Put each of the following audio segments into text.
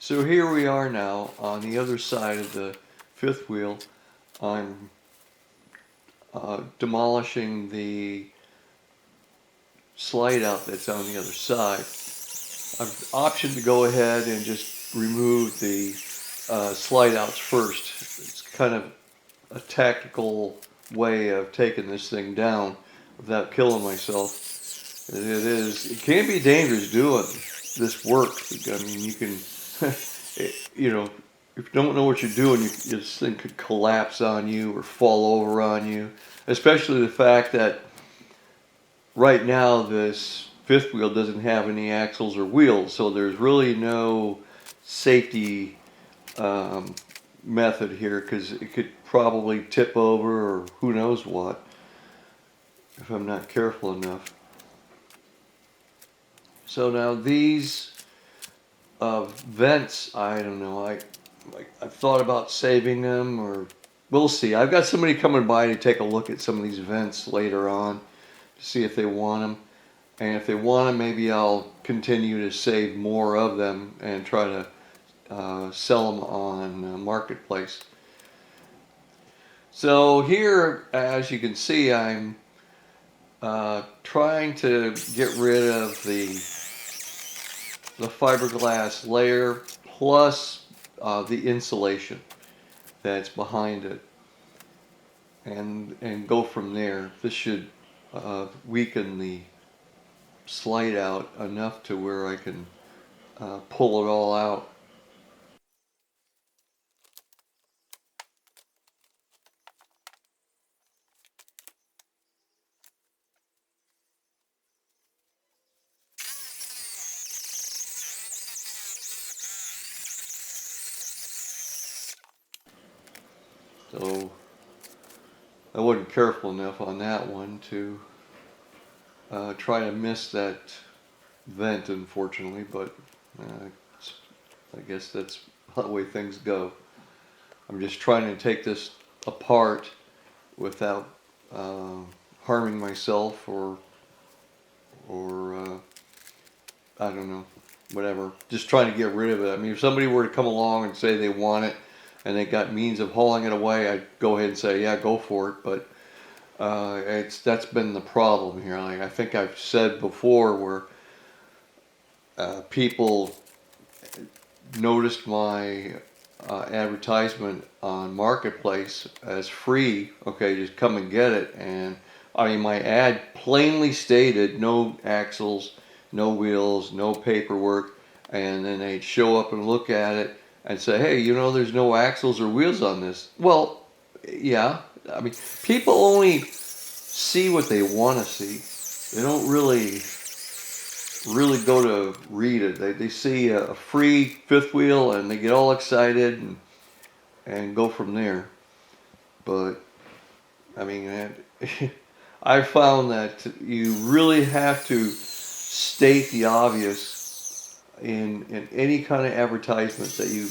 So here we are now on the other side of the fifth wheel. I'm demolishing the slide out that's on the other side. I've optioned to go ahead and just remove the slide outs first. It's kind of a tactical way of taking this thing down without killing myself. It can be dangerous doing this work. I mean, you can, you know, if you don't know what you're doing, this thing could collapse on you or fall over on you. Especially the fact that right now this fifth wheel doesn't have any axles or wheels, so there's really no safety method here because it could probably tip over or who knows what if I'm not careful enough. So now these vents, I don't know. I've thought about saving them, or we'll see. I've got somebody coming by to take a look at some of these vents later on to see if they want them. And if they want them, maybe I'll continue to save more of them and try to sell them on Marketplace. So here, as you can see, I'm trying to get rid of the fiberglass layer plus the insulation that's behind it, and go from there. This should weaken the slide out enough to where I can pull it all out. So I wasn't careful enough on that one to try to miss that vent, unfortunately, but I guess that's the way things go. I'm just trying to take this apart without harming myself or I don't know, whatever. Just trying to get rid of it. I mean, if somebody were to come along and say they want it and they got means of hauling it away, I'd go ahead and say, yeah, go for it. But that's been the problem here. Like I think I've said before, where people noticed my advertisement on Marketplace as free. Okay, just come and get it. And I mean, my ad plainly stated no axles, no wheels, no paperwork. And then they'd show up and look at it and say, hey, you know, there's no axles or wheels on this. Well, yeah. I mean, people only see what they want to see. They don't really go to read it. They see a free fifth wheel and they get all excited and go from there. But I mean, I found that you really have to state the obvious in any kind of advertisement that you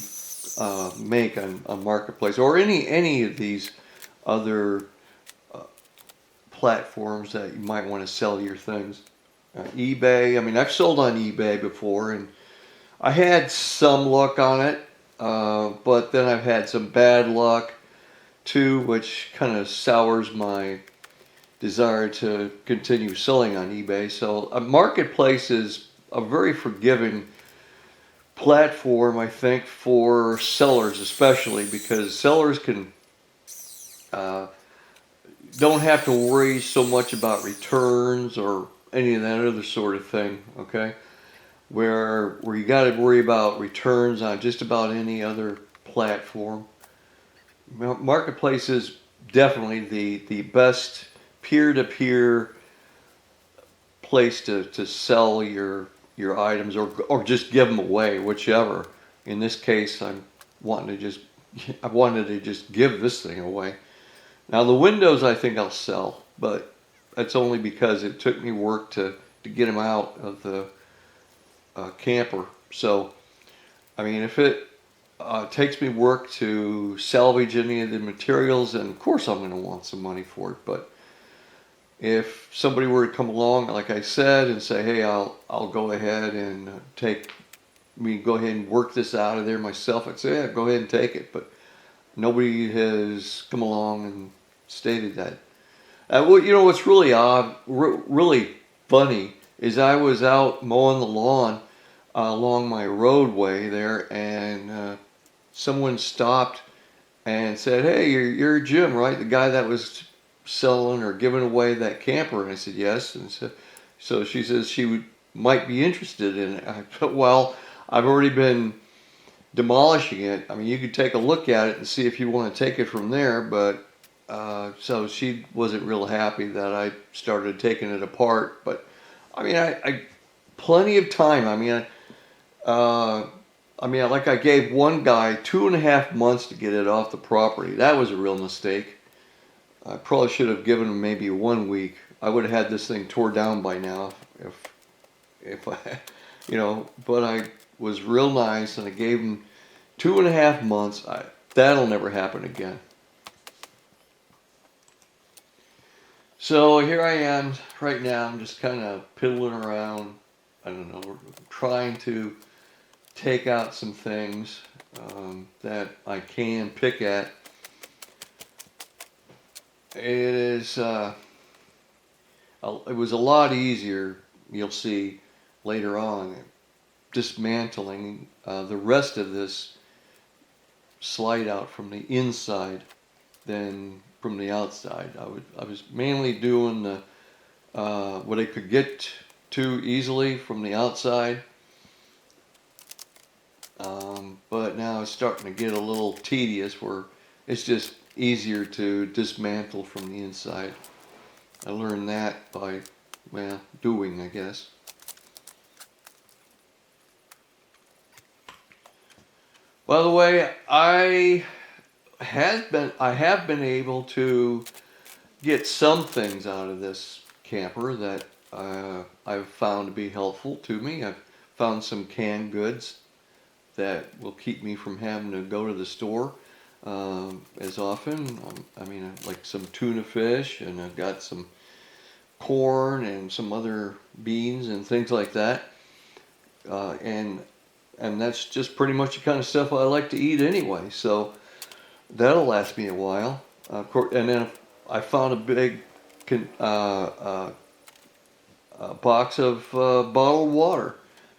make on Marketplace or any of these other platforms that you might want to sell your things. eBay, I mean, I've sold on eBay before and I had some luck on it, but then I've had some bad luck too, which kind of sours my desire to continue selling on eBay. So a Marketplace is a very forgiving platform, I think, for sellers especially, because sellers can don't have to worry so much about returns or any of that other sort of thing, okay? Where you got to worry about returns on just about any other platform. Marketplace is definitely the best peer-to-peer place to sell your items or just give them away, whichever. In this case, I wanted to just give this thing away. Now the windows I think I'll sell, but that's only because it took me work to get them out of the camper. So, I mean, if it takes me work to salvage any of the materials, then of course I'm going to want some money for it. But if somebody were to come along, like I said, and say, hey, I'll go ahead and take me go ahead and work this out of there myself, I'd say, yeah, go ahead and take it. But nobody has come along and stated that. Well, you know what's really odd, really funny, is I was out mowing the lawn along my roadway there, and someone stopped and said, "Hey, you're Jim, right? The guy that was selling or giving away that camper?" And I said, "Yes." And so she says might be interested in it. I thought, well, I've already been demolishing it. I mean, you could take a look at it and see if you want to take it from there. But so she wasn't real happy that I started taking it apart. But I mean, I plenty of time. Like I gave one guy 2.5 months to get it off the property. That was a real mistake. I probably should have given him maybe 1 week. I would have had this thing tore down by now if I, but I was real nice and I gave him 2.5 months. That'll never happen again. So here I am right now. I'm just kind of piddling around. I don't know, trying to take out some things that I can pick at. It was a lot easier, you'll see later on, dismantling the rest of this slide out from the inside than from the outside. I was mainly doing the what I could get to easily from the outside, but now it's starting to get a little tedious where it's just easier to dismantle from the inside. I learned that by, well, doing, I guess. By the way, I have been able to get some things out of this camper that I've found to be helpful to me. I've found some canned goods that will keep me from having to go to the store as often. Like some tuna fish, and I've got some corn and some other beans and things like that. And that's just pretty much the kind of stuff I like to eat anyway. So that'll last me a while. And then I found a big box of bottled water,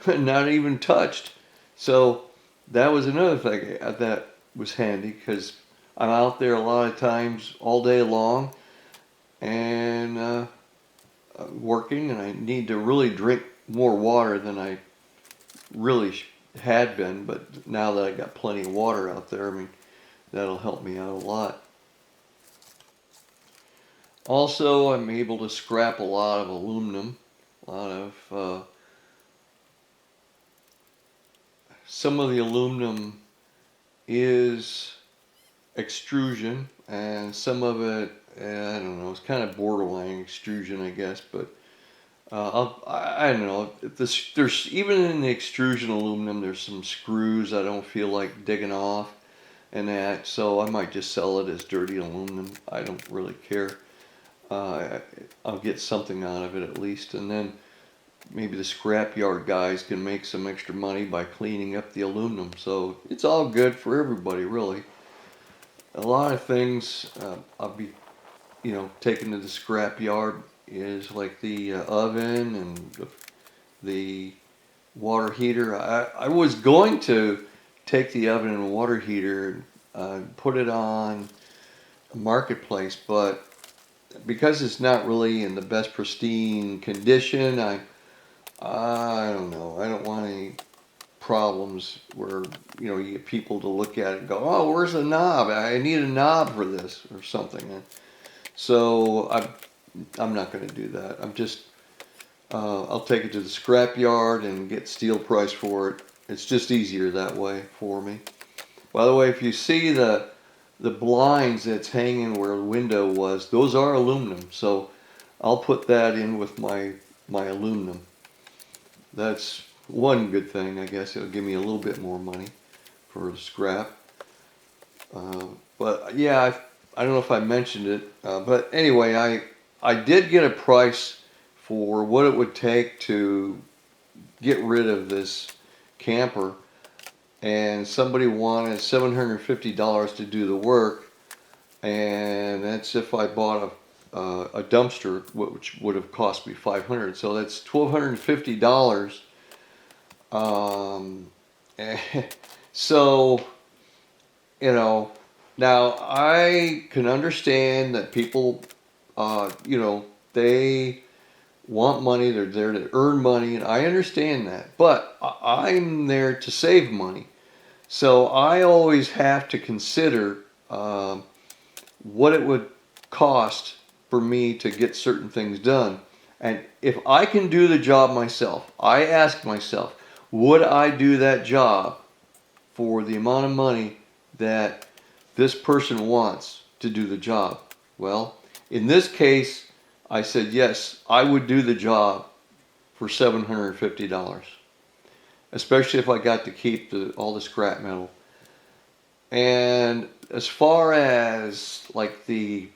not even touched. So that was another thing that was handy, because I'm out there a lot of times all day long and working, and I need to really drink more water than I really had been. But now that I got plenty of water out there, I mean, that'll help me out a lot. Also, I'm able to scrap a lot of aluminum, a lot of some of the aluminum is extrusion, and some of it, I don't know, it's kind of borderline extrusion, I guess. But I don't know. There's even in the extrusion aluminum, there's some screws I don't feel like digging off, and that. So I might just sell it as dirty aluminum. I don't really care. I'll get something out of it at least, and then maybe the scrapyard guys can make some extra money by cleaning up the aluminum. So it's all good for everybody, really. A lot of things I'll be, taking to the scrapyard is like the oven and the water heater. I was going to take the oven and water heater and put it on a marketplace, but because it's not really in the best pristine condition, I don't know. I don't want any problems where you get people to look at it and go, "Oh, where's the knob? I need a knob for this," or something. And so I'm not going to do that. I'm just I'll take it to the scrapyard and get steel price for it. It's just easier that way for me. By the way, if you see the blinds that's hanging where the window was, those are aluminum. So I'll put that in with my aluminum. That's one good thing, I guess. It'll give me a little bit more money for scrap. But yeah, I don't know if I mentioned it, but anyway, I did get a price for what it would take to get rid of this camper, and somebody wanted $750 to do the work, and that's if I bought a dumpster, which would have cost me $500. So that's $1,250. So, you know, now I can understand that people, they want money, they're there to earn money, and I understand that. But I'm there to save money. So I always have to consider what it would cost for me to get certain things done. And if I can do the job myself, I ask myself, would I do that job for the amount of money that this person wants to do the job? Well, in this case, I said yes, I would do the job for $750, especially if I got to keep all the scrap metal. And as far as like the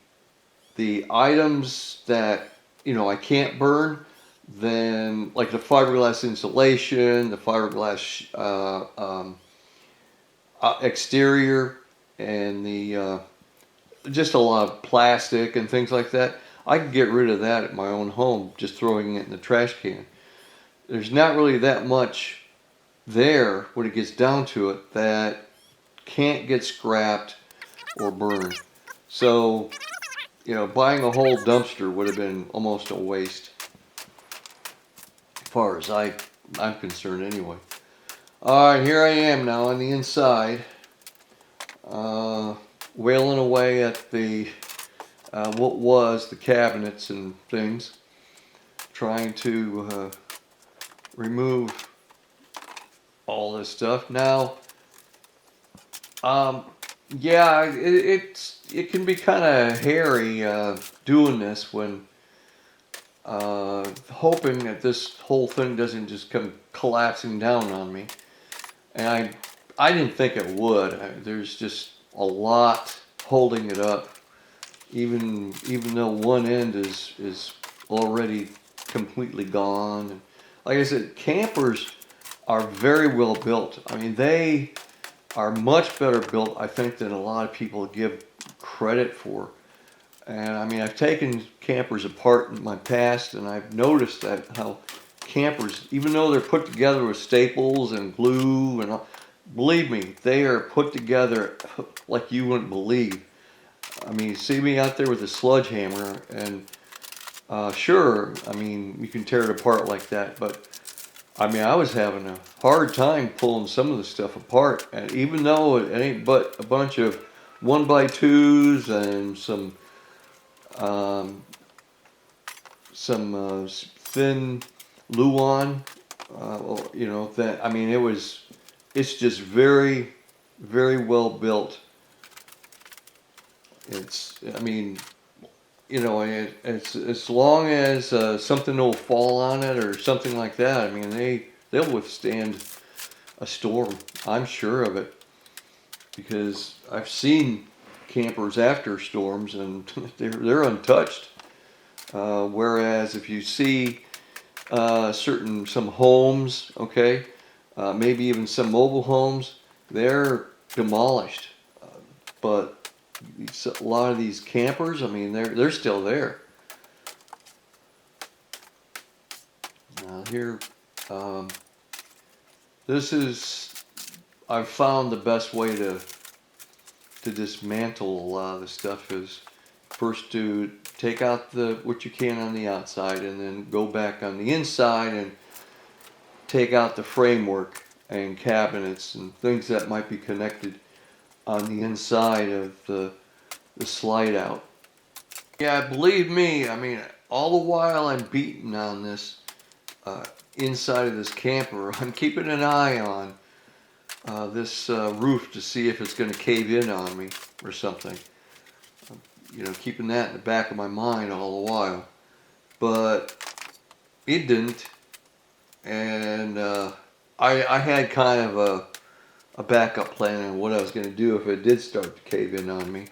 items that I can't burn, then like the fiberglass insulation, the fiberglass exterior, and the just a lot of plastic and things like that, I can get rid of that at my own home, just throwing it in the trash can. There's not really that much there when it gets down to it that can't get scrapped or burned. So, buying a whole dumpster would have been almost a waste, as far as I'm concerned anyway. Alright, here I am now on the inside, wailing away at the what was the cabinets and things, trying to remove all this stuff. Now, yeah, it can be kind of hairy doing this when hoping that this whole thing doesn't just come collapsing down on me. And I didn't think it would. There's just a lot holding it up, even though one end is already completely gone. And like I said, campers are very well built. I mean, they are much better built, I think, than a lot of people give credit for. And I mean, I've taken campers apart in my past, and I've noticed that how campers, even though they're put together with staples and glue and all, believe me, they are put together like you wouldn't believe. I mean, you see me out there with a sledgehammer, and sure, I mean, you can tear it apart like that, but I mean, I was having a hard time pulling some of the stuff apart, and even though it ain't but a bunch of 1x2s and some thin Luan, that, I mean, it's just very, very well built. I mean, it's as long as something will fall on it or something like that. I mean, they'll withstand a storm. I'm sure of it, because I've seen campers after storms and they're untouched. Whereas if you see some homes, okay, maybe even some mobile homes, they're demolished. But a lot of these campers, I mean, they're still there. Now here, I've found the best way to dismantle a lot of the stuff is first to take out what you can on the outside, and then go back on the inside and take out the framework and cabinets and things that might be connected on the inside of the slide out. Yeah, believe me, I mean, all the while I'm beating on this inside of this camper, I'm keeping an eye on this roof to see if it's going to cave in on me or something. Keeping that in the back of my mind all the while. But it didn't. And I had kind of a backup plan on what I was going to do if it did start to cave in on me.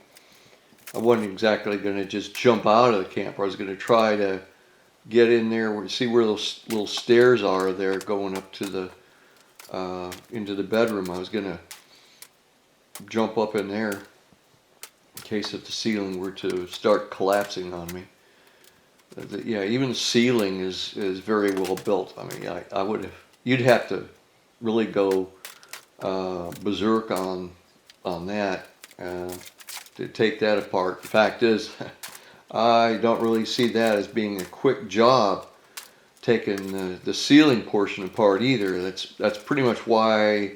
I wasn't exactly going to just jump out of the camper. I was going to try to get in there, see where those little stairs are there going up to into the bedroom. I was gonna jump up in there in case if the ceiling were to start collapsing on me. Yeah, even the ceiling is very well built. I mean, I would have, you'd have to really go berserk on that to take that apart. The fact is, I don't really see that as being a quick job taking the ceiling portion apart either. That's pretty much why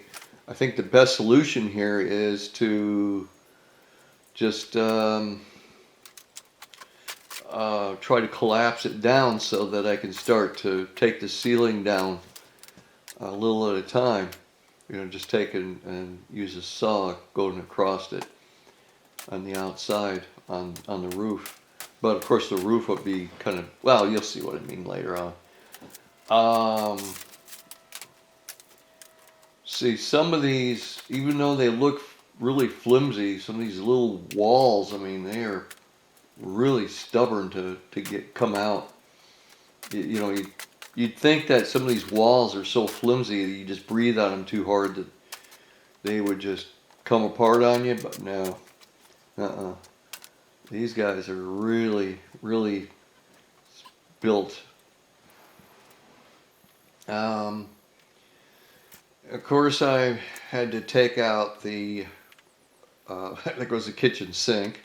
I think the best solution here is to just try to collapse it down so that I can start to take the ceiling down a little at a time. You know, just take it and use a saw going across it on the outside on the roof. But of course the roof would be kind of, well, you'll see what I mean later on. See, some of these, even though they look really flimsy, some of these little walls, I mean, they are really stubborn to come out. You know, you'd think that some of these walls are so flimsy that you just breathe on them too hard that they would just come apart on you, but no. These guys are really, really built. Of course, I had to take out the, there goes the kitchen sink,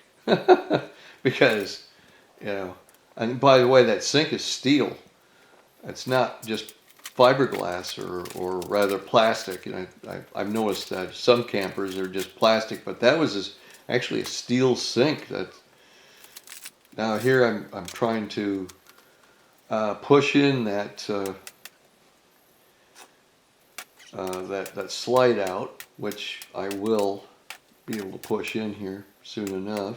because, you know, and by the way, that sink is steel. It's not just fiberglass or rather plastic. You know, I've noticed that some campers are just plastic, but that was actually a steel sink. Now here I'm trying to push in that that slide out, which I will be able to push in here soon enough,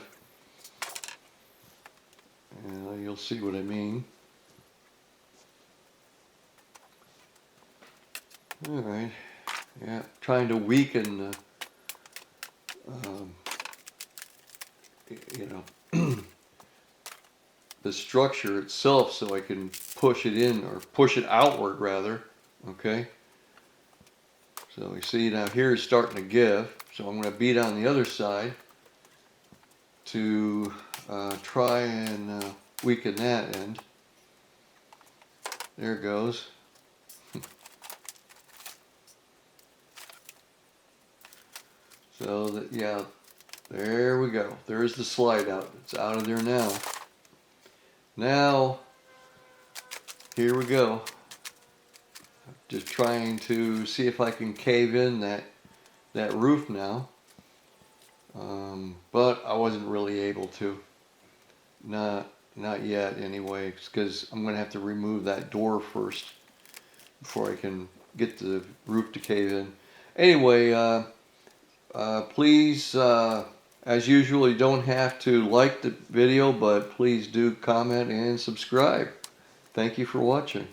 and you'll see what I mean. All right, yeah, trying to weaken you know, the structure itself so I can push it in, or push it outward rather. Okay, so we see now here is starting to give, so I'm going to beat on the other side to try and weaken that end. There it goes. So that, yeah, there we go. There's the slide out. It's out of there now. Now, here we go. Just trying to see if I can cave in that roof now. But I wasn't really able to. Not yet anyway, because I'm going to have to remove that door first before I can get the roof to cave in. Anyway, please, as usual, you don't have to like the video, but please do comment and subscribe. Thank you for watching.